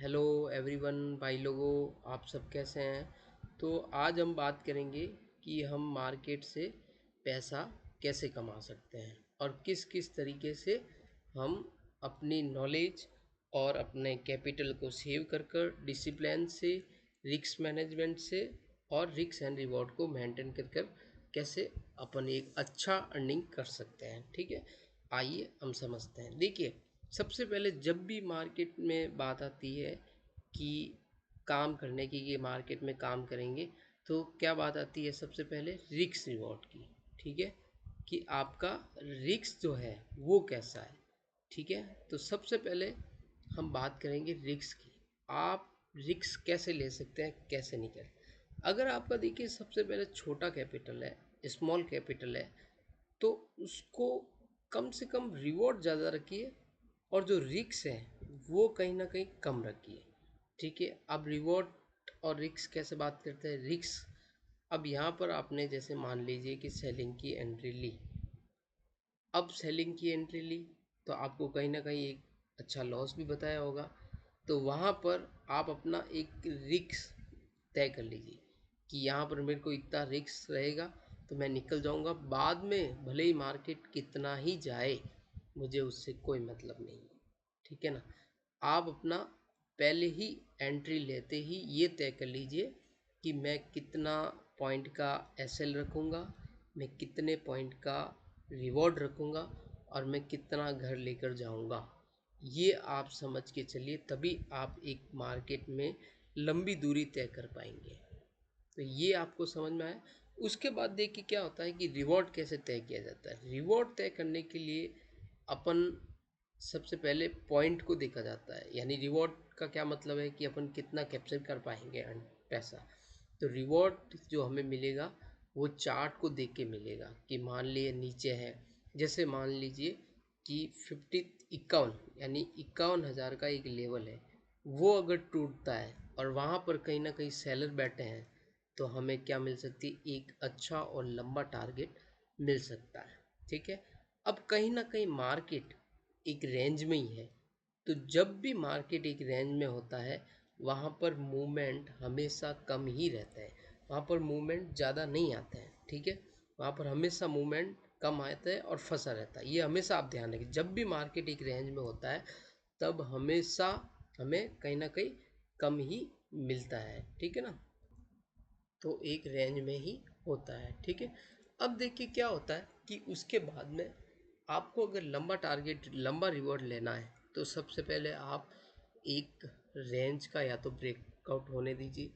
Hello everyone, भाई लोगों, आप सब कैसे हैं। तो आज हम बात करेंगे कि हम मार्केट से पैसा कैसे कमा सकते हैं और किस किस तरीके से हम अपनी नॉलेज और अपने कैपिटल को सेव कर कर डिसिप्लिन से, रिस्क मैनेजमेंट से और रिस्क एंड रिवॉर्ड को मेंटेन कर कर कैसे अपन एक अच्छा अर्निंग कर सकते हैं। ठीक है, आइए हम समझते हैं। देखिए, सबसे पहले जब भी मार्केट में बात आती है कि काम करने की, कि मार्केट में काम करेंगे, तो क्या बात आती है सबसे पहले रिस्क रिवॉर्ड की। ठीक है, कि आपका रिस्क जो है वो कैसा है। ठीक है, तो सबसे पहले हम बात करेंगे रिस्क की। आप रिस्क कैसे ले सकते हैं, कैसे नहीं कर। अगर आपका देखिए सबसे पहले छोटा कैपिटल है, स्मॉल कैपिटल है, तो उसको कम से कम रिवॉर्ड ज़्यादा रखिए और जो रिस्क है वो कहीं ना कहीं कम रखिए। ठीक है, अब रिवॉर्ड और रिस्क कैसे बात करते हैं। रिस्क, अब यहाँ पर आपने जैसे मान लीजिए कि सेलिंग की एंट्री ली। अब सेलिंग की एंट्री ली तो आपको कहीं ना कहीं एक अच्छा लॉस भी बताया होगा। तो वहाँ पर आप अपना एक रिस्क तय कर लीजिए कि यहाँ पर मेरे को इतना रिस्क रहेगा तो मैं निकल जाऊँगा। बाद में भले ही मार्केट कितना ही जाए, मुझे उससे कोई मतलब नहीं है। ठीक है ना। आप अपना पहले ही एंट्री लेते ही ये तय कर लीजिए कि मैं कितना पॉइंट का एसएल रखूँगा, मैं कितने पॉइंट का रिवॉर्ड रखूँगा और मैं कितना घर लेकर जाऊँगा। ये आप समझ के चलिए, तभी आप एक मार्केट में लंबी दूरी तय कर पाएंगे। तो ये आपको समझ में आया। उसके बाद देखिए क्या होता है कि रिवॉर्ड कैसे तय किया जाता है। रिवॉर्ड तय करने के लिए अपन सबसे पहले पॉइंट को देखा जाता है। यानी रिवॉर्ड का क्या मतलब है कि अपन कितना कैप्चर कर पाएंगे पैसा। तो रिवॉर्ड जो हमें मिलेगा वो चार्ट को देख के मिलेगा कि मान लिए नीचे है, जैसे मान लीजिए कि 51 यानी 51,000 का एक लेवल है, वो अगर टूटता है और वहाँ पर कहीं ना कहीं सेलर बैठे हैं तो हमें क्या मिल सकती है, एक अच्छा और लंबा टारगेट मिल सकता है। ठीक है, अब कहीं ना कहीं मार्केट एक रेंज में ही है। तो जब भी मार्केट एक रेंज में होता है वहाँ पर मूवमेंट हमेशा कम ही रहता है, वहाँ पर मूवमेंट ज़्यादा नहीं आता है। ठीक है, वहाँ पर हमेशा मूवमेंट कम आता है और फंसा रहता है। ये हमेशा आप ध्यान रखें, जब भी मार्केट एक रेंज में होता है तब हमेशा हमें कहीं ना कहीं कम ही मिलता है। ठीक है ना, तो एक रेंज में ही होता है। ठीक है, अब देखिए क्या होता है कि उसके बाद में आपको अगर लंबा टारगेट, लंबा रिवॉर्ड लेना है तो सबसे पहले आप एक रेंज का या तो ब्रेकआउट होने दीजिए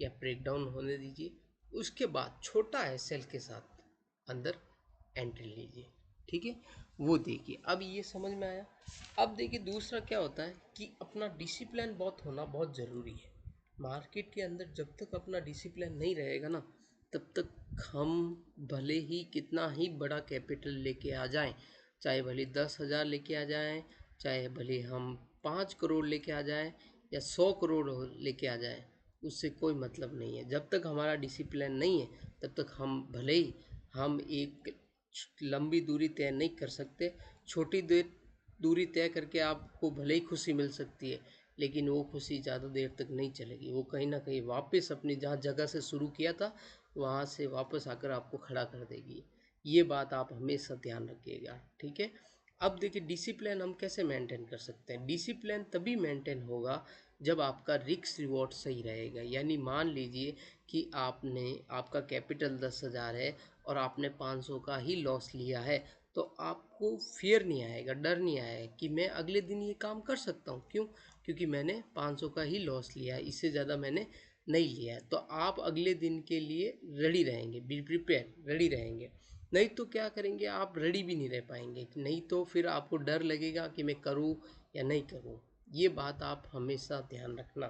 या ब्रेकडाउन होने दीजिए। उसके बाद छोटा एसएल के साथ अंदर एंट्री लीजिए। ठीक है, वो देखिए, अब ये समझ में आया। अब देखिए दूसरा क्या होता है कि अपना डिसिप्लिन बहुत होना बहुत ज़रूरी है। मार्केट के अंदर जब तक अपना डिसिप्लिन नहीं रहेगा ना, तब तक हम भले ही कितना ही बड़ा कैपिटल लेके आ जाएं, चाहे भले 10,000 लेके आ जाएं, चाहे भले हम 5 करोड़ लेके आ जाएं या 100 करोड़ लेके आ जाएं, उससे कोई मतलब नहीं है। जब तक हमारा डिसिप्लिन नहीं है तब तक हम भले ही हम एक लंबी दूरी तय नहीं कर सकते। छोटी देर दूरी तय करके आपको भले ही खुशी मिल सकती है, लेकिन वो खुशी ज़्यादा देर तक नहीं चलेगी। वो कहीं ना कहीं वापस अपनी जहाँ जगह से शुरू किया था वहाँ से वापस आकर आपको खड़ा कर देगी। ये बात आप हमेशा ध्यान रखिएगा। ठीक है, अब देखिए डिसिप्लिन हम कैसे मेंटेन कर सकते हैं। डिसिप्लिन तभी मेंटेन होगा जब आपका रिस्क रिवॉर्ड सही रहेगा। यानी मान लीजिए कि आपका कैपिटल 10,000 है और आपने 500 का ही लॉस लिया है, तो आपको फियर नहीं आएगा, डर नहीं आएगा कि मैं अगले दिन ये काम कर सकता हूँ। क्यों? क्योंकि मैंने 500 का ही लॉस लिया है, इससे ज़्यादा मैंने नहीं लिया है। तो आप अगले दिन के लिए रेडी रहेंगे, बी प्रिपेयर, रेडी रहेंगे। नहीं तो क्या करेंगे, आप रेडी भी नहीं रह पाएंगे। नहीं तो फिर आपको डर लगेगा कि मैं करूँ या नहीं करूँ। ये बात आप हमेशा ध्यान रखना।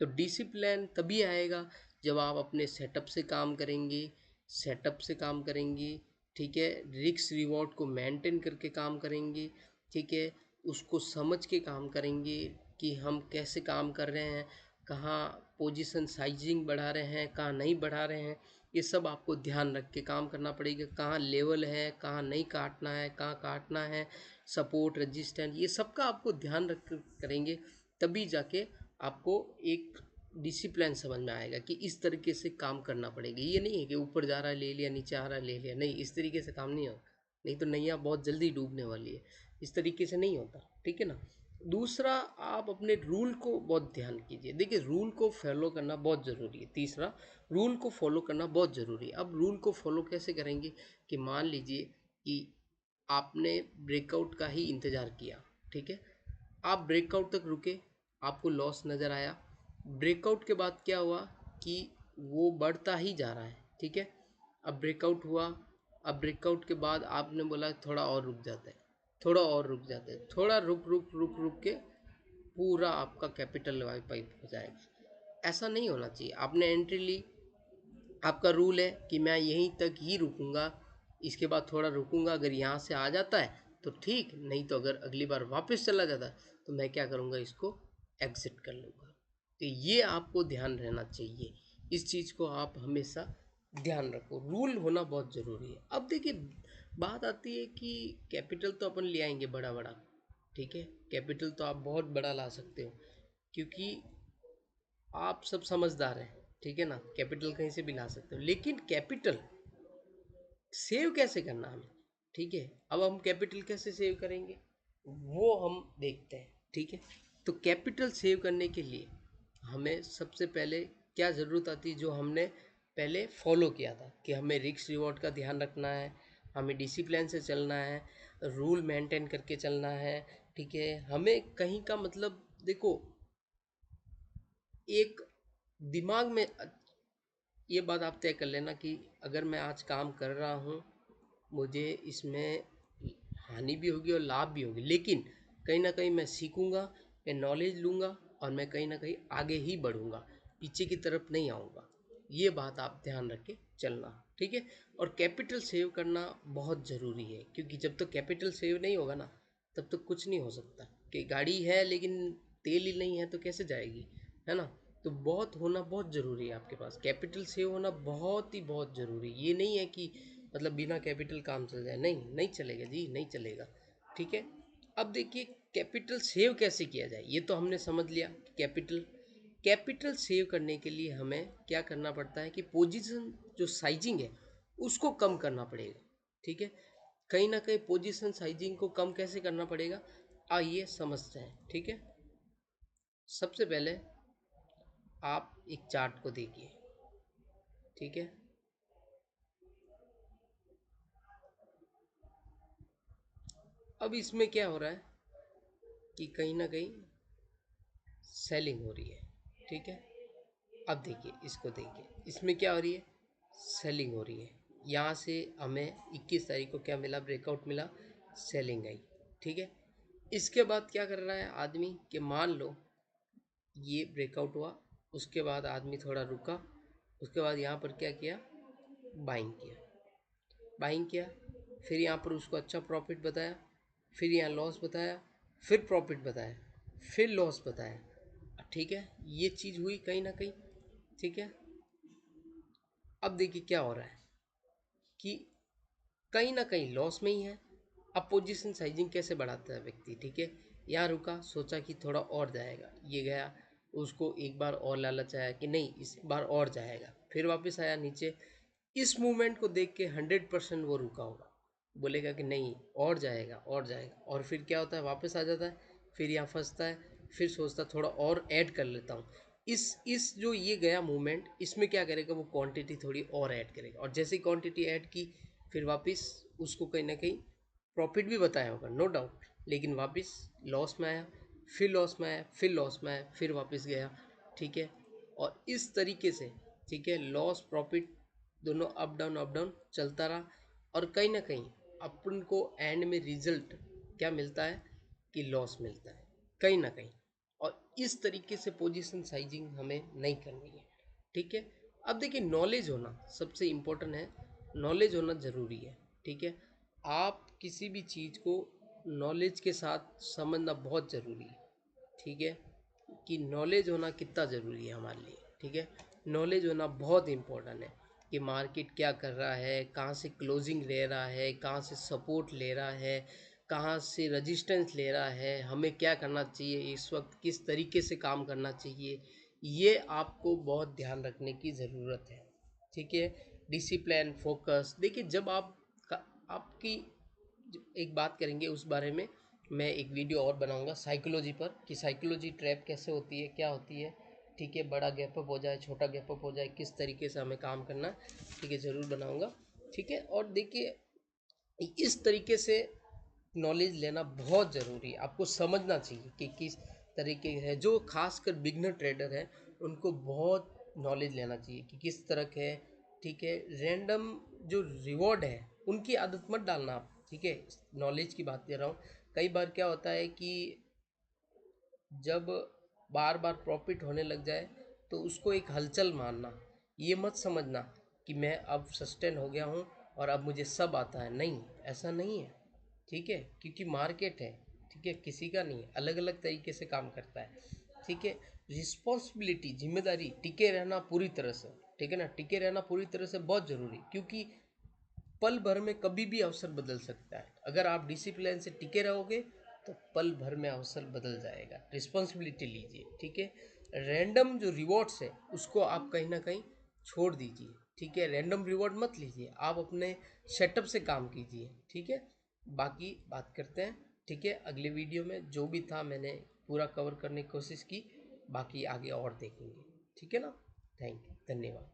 तो डिसिप्लिन तभी आएगा जब आप अपने सेटअप से काम करेंगे, सेटअप से काम करेंगे। ठीक है, रिस्क रिवॉर्ड को मेंटेन करके काम करेंगे। ठीक है, उसको समझ के काम करेंगे कि हम कैसे काम कर रहे हैं, कहाँ पोजीशन साइजिंग बढ़ा रहे हैं, कहाँ नहीं बढ़ा रहे हैं। ये सब आपको ध्यान रख के काम करना पड़ेगा। कहाँ लेवल है, कहाँ नहीं काटना है, कहाँ काटना है, सपोर्ट, रेजिस्टेंस, ये सब का आपको ध्यान रख कर करेंगे, तभी जाके आपको एक डिसिप्लिन समझ में आएगा कि इस तरीके से काम करना पड़ेगा। ये नहीं है कि ऊपर जा रहा है ले लिया, नीचे आ रहा है ले लिया, नहीं, इस तरीके से काम नहीं होगा, नहीं तो नैया बहुत जल्दी डूबने वाली है। इस तरीके से नहीं होता, ठीक है ना। दूसरा, आप अपने रूल को बहुत ध्यान कीजिए। देखिए, रूल को फॉलो करना बहुत ज़रूरी है। तीसरा, रूल को फॉलो करना बहुत ज़रूरी है। अब रूल को फॉलो कैसे करेंगे कि मान लीजिए कि आपने ब्रेकआउट का ही इंतज़ार किया, ठीक है, आप ब्रेकआउट तक रुके, आपको लॉस नज़र आया। ब्रेकआउट के बाद क्या हुआ कि वो बढ़ता ही जा रहा है, ठीक है। अब ब्रेकआउट हुआ, अब ब्रेकआउट के बाद आपने बोला थोड़ा और रुक जाता है, थोड़ा और रुक जाता है, थोड़ा रुक रुक रुक रुक के पूरा आपका कैपिटल वाइप हो जाएगा। ऐसा नहीं होना चाहिए। आपने एंट्री ली, आपका रूल है कि मैं यहीं तक ही रुकूंगा, इसके बाद थोड़ा रुकूंगा, अगर यहाँ से आ जाता है तो ठीक, नहीं तो अगर अगली बार वापस चला जाता है तो मैं क्या करूँगा, इसको एग्जिट कर लूँगा। तो ये आपको ध्यान रहना चाहिए, इस चीज़ को आप हमेशा ध्यान रखो। रूल होना बहुत ज़रूरी है। अब देखिए, बात आती है कि कैपिटल तो अपन ले आएंगे बड़ा बड़ा, ठीक है, कैपिटल तो आप बहुत बड़ा ला सकते हो, क्योंकि आप सब समझदार हैं, ठीक है ना, कैपिटल कहीं से भी ला सकते हो, लेकिन कैपिटल सेव कैसे करना हमें, ठीक है। अब हम कैपिटल कैसे सेव करेंगे वो हम देखते हैं, ठीक है। तो कैपिटल सेव करने के लिए हमें सबसे पहले क्या ज़रूरत आती है, जो हमने पहले फॉलो किया था कि हमें रिस्क रिवॉर्ड का ध्यान रखना है, हमें डिसिप्लिन से चलना है, रूल मेंटेन करके चलना है, ठीक है। हमें कहीं का मतलब देखो, एक दिमाग में ये बात आप तय कर लेना कि अगर मैं आज काम कर रहा हूँ, मुझे इसमें हानि भी होगी और लाभ भी होगी, लेकिन कहीं ना कहीं मैं सीखूंगा, मैं नॉलेज लूँगा और मैं कहीं ना कहीं आगे ही बढ़ूंगा, पीछे की तरफ नहीं आऊँगा। ये बात आप ध्यान रख के चलना, ठीक है। और कैपिटल सेव करना बहुत ज़रूरी है, क्योंकि जब तक कैपिटल सेव नहीं होगा ना, तब तक कुछ नहीं हो सकता। कि गाड़ी है लेकिन तेल ही नहीं है तो कैसे जाएगी, है ना। तो बहुत होना बहुत ज़रूरी है, आपके पास कैपिटल सेव होना बहुत ही बहुत ज़रूरी है। ये नहीं है कि मतलब बिना कैपिटल काम चल जाए, नहीं, नहीं चलेगा जी, नहीं चलेगा, ठीक है। अब देखिए, कैपिटल सेव कैसे किया जाए, ये तो हमने समझ लिया। कैपिटल कैपिटल सेव करने के लिए हमें क्या करना पड़ता है कि पोजीशन जो साइजिंग है उसको कम करना पड़ेगा, ठीक है। कहीं ना कहीं पोजीशन साइजिंग को कम कैसे करना पड़ेगा, आइए समझते हैं, ठीक है। सबसे पहले आप एक चार्ट को देखिए, ठीक है। अब इसमें क्या हो रहा है कि कहीं ना कहीं सेलिंग हो रही है, ठीक है। अब देखिए, इसको देखिए, इसमें क्या हो रही है, सेलिंग हो रही है। यहाँ से हमें 21 तारीख को क्या मिला, ब्रेकआउट मिला, सेलिंग आई, ठीक है। इसके बाद क्या कर रहा है आदमी कि मान लो ये ब्रेकआउट हुआ, उसके बाद आदमी थोड़ा रुका, उसके बाद यहाँ पर क्या किया, बाइंग किया, बाइंग किया, फिर यहाँ पर उसको अच्छा प्रॉफिट बताया, फिर यहाँ लॉस बताया, फिर प्रॉफिट बताया, फिर लॉस बताया, ठीक है। ये चीज़ हुई कहीं ना कहीं, ठीक है। अब देखिए क्या हो रहा है कि कहीं ना कहीं लॉस में ही है। अब पोजीशन साइजिंग कैसे बढ़ाता है व्यक्ति, ठीक है। यहाँ रुका, सोचा कि थोड़ा और जाएगा, ये गया, उसको एक बार और लालच आया कि नहीं इस बार और जाएगा, फिर वापस आया नीचे। इस मूवमेंट को देख के 100% वो रुका होगा, बोलेगा कि नहीं और जाएगा और जाएगा, और फिर क्या होता है, वापस आ जाता है, फिर यहाँ फंसता है, फिर सोचता थोड़ा और ऐड कर लेता हूँ। इस जो ये गया मूवमेंट, इसमें क्या करेगा, वो क्वांटिटी थोड़ी और ऐड करेगा, और जैसे ही क्वांटिटी ऐड की, फिर वापस उसको कहीं ना कहीं प्रॉफिट भी बताया होगा, नो डाउट, लेकिन वापस लॉस में आया, फिर लॉस में आया, फिर लॉस में आया, फिर वापस गया, ठीक है। और इस तरीके से, ठीक है, लॉस प्रॉफिट दोनों अप डाउन चलता रहा, और कहीं ना कहीं अपन को एंड में रिजल्ट क्या मिलता है कि लॉस मिलता है कहीं ना कहीं। और इस तरीके से पोजीशन साइजिंग हमें नहीं करनी है, ठीक है। अब देखिए, नॉलेज होना सबसे इम्पोर्टेंट है, नॉलेज होना ज़रूरी है, ठीक है। आप किसी भी चीज़ को नॉलेज के साथ समझना बहुत ज़रूरी है, ठीक है, कि नॉलेज होना कितना ज़रूरी है हमारे लिए, ठीक है। नॉलेज होना बहुत इम्पोर्टेंट है कि मार्केट क्या कर रहा है, कहाँ से क्लोजिंग ले रहा है, कहाँ से सपोर्ट ले रहा है, कहाँ से रेजिस्टेंस ले रहा है, हमें क्या करना चाहिए, इस वक्त किस तरीके से काम करना चाहिए, ये आपको बहुत ध्यान रखने की ज़रूरत है। ठीक है, डिसिप्लिन, फोकस। देखिए जब आपकी एक बात करेंगे उस बारे में, मैं एक वीडियो और बनाऊंगा साइकोलॉजी पर, कि साइकोलॉजी ट्रैप कैसे होती है, क्या होती है। ठीक है, बड़ा गैप अप हो जाए, छोटा गैप अप हो जाए, किस तरीके से हमें काम करना है, ठीक है, ज़रूर बनाऊंगा। ठीक है, और देखिए इस तरीके से नॉलेज लेना बहुत ज़रूरी है, आपको समझना चाहिए कि किस तरीके है, जो खासकर बिगनर ट्रेडर है उनको बहुत नॉलेज लेना चाहिए कि किस तरह के है। ठीक है, रैंडम जो रिवॉर्ड है उनकी आदत मत डालना आप। ठीक है, नॉलेज की बात कर रहा हूँ। कई बार क्या होता है कि जब बार बार प्रॉफिट होने लग जाए तो उसको एक हलचल मानना, ये मत समझना कि मैं अब सस्टेन हो गया हूँ और अब मुझे सब आता है। नहीं, ऐसा नहीं है। ठीक है, क्योंकि मार्केट है, ठीक है, किसी का नहीं है, अलग अलग तरीके से काम करता है। ठीक है, रिस्पॉन्सिबिलिटी, जिम्मेदारी, टिके रहना पूरी तरह से। ठीक है ना, टिके रहना पूरी तरह से बहुत ज़रूरी, क्योंकि पल भर में कभी भी अवसर बदल सकता है। अगर आप डिसिप्लिन से टिके रहोगे तो पल भर में अवसर बदल जाएगा। रिस्पॉन्सिबिलिटी लीजिए। ठीक है, रैंडम जो रिवॉर्ड्स है उसको आप कहीं ना कहीं छोड़ दीजिए। ठीक है, रैंडम रिवॉर्ड मत लीजिए, आप अपने सेटअप से काम कीजिए। ठीक है, बाकी बात करते हैं। ठीक है, अगले वीडियो में जो भी था मैंने पूरा कवर करने की कोशिश की, बाकी आगे और देखेंगे। ठीक है ना, थैंक यू, धन्यवाद।